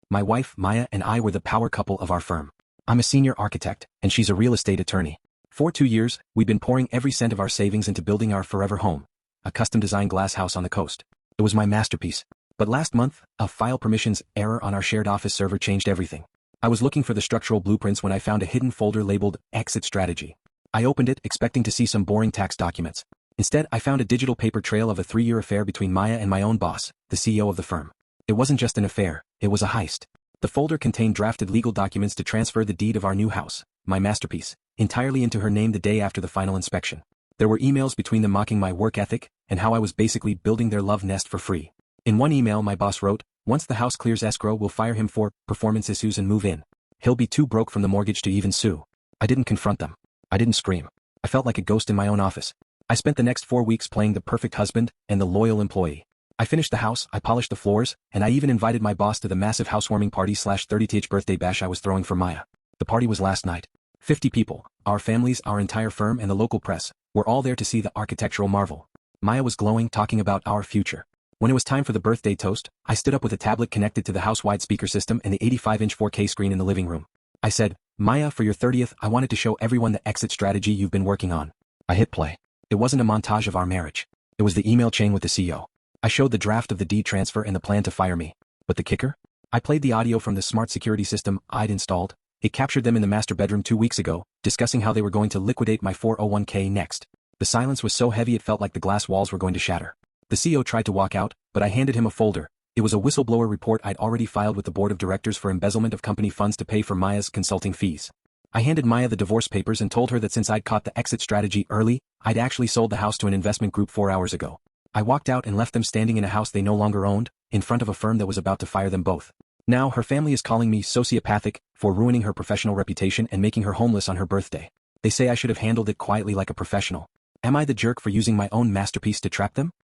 My wife, Maya, and I were the power couple of our firm. I'm a senior architect, and she's a real estate attorney. For 2 years, we've been pouring every cent of our savings into building our forever home, a custom-designed glass house on the coast. It was my masterpiece. But last month, a file permissions error on our shared office server changed everything. I was looking for the structural blueprints when I found a hidden folder labeled Exit Strategy. I opened it, expecting to see some boring tax documents. Instead, I found a digital paper trail of a 3-year affair between Maya and my own boss, the CEO of the firm. It wasn't just an affair, it was a heist. The folder contained drafted legal documents to transfer the deed of our new house, my masterpiece, entirely into her name the day after the final inspection. There were emails between them mocking my work ethic and how I was basically building their love nest for free. In one email my boss wrote, "Once the house clears escrow, we'll fire him for performance issues and move in. He'll be too broke from the mortgage to even sue." I didn't confront them. I didn't scream. I felt like a ghost in my own office. I spent the next 4 weeks playing the perfect husband and the loyal employee. I finished the house, I polished the floors, and I even invited my boss to the massive housewarming party / 30th birthday bash I was throwing for Maya. The party was last night. 50 people, our families, our entire firm, and the local press, were all there to see the architectural marvel. Maya was glowing, talking about our future. When it was time for the birthday toast, I stood up with a tablet connected to the house-wide speaker system and the 85-inch 4K screen in the living room. I said, "Maya, for your 30th, I wanted to show everyone the exit strategy you've been working on." I hit play. It wasn't a montage of our marriage. It was the email chain with the CEO. I showed the draft of the deed transfer and the plan to fire me. But the kicker? I played the audio from the smart security system I'd installed. It captured them in the master bedroom 2 weeks ago, discussing how they were going to liquidate my 401k next. The silence was so heavy it felt like the glass walls were going to shatter. The CEO tried to walk out, but I handed him a folder. It was a whistleblower report I'd already filed with the board of directors for embezzlement of company funds to pay for Maya's consulting fees. I handed Maya the divorce papers and told her that since I'd caught the exit strategy early, I'd actually sold the house to an investment group 4 hours ago. I walked out and left them standing in a house they no longer owned, in front of a firm that was about to fire them both. Now her family is calling me sociopathic for ruining her professional reputation and making her homeless on her birthday. They say I should have handled it quietly like a professional. Am I the jerk for using my own masterpiece to trap them?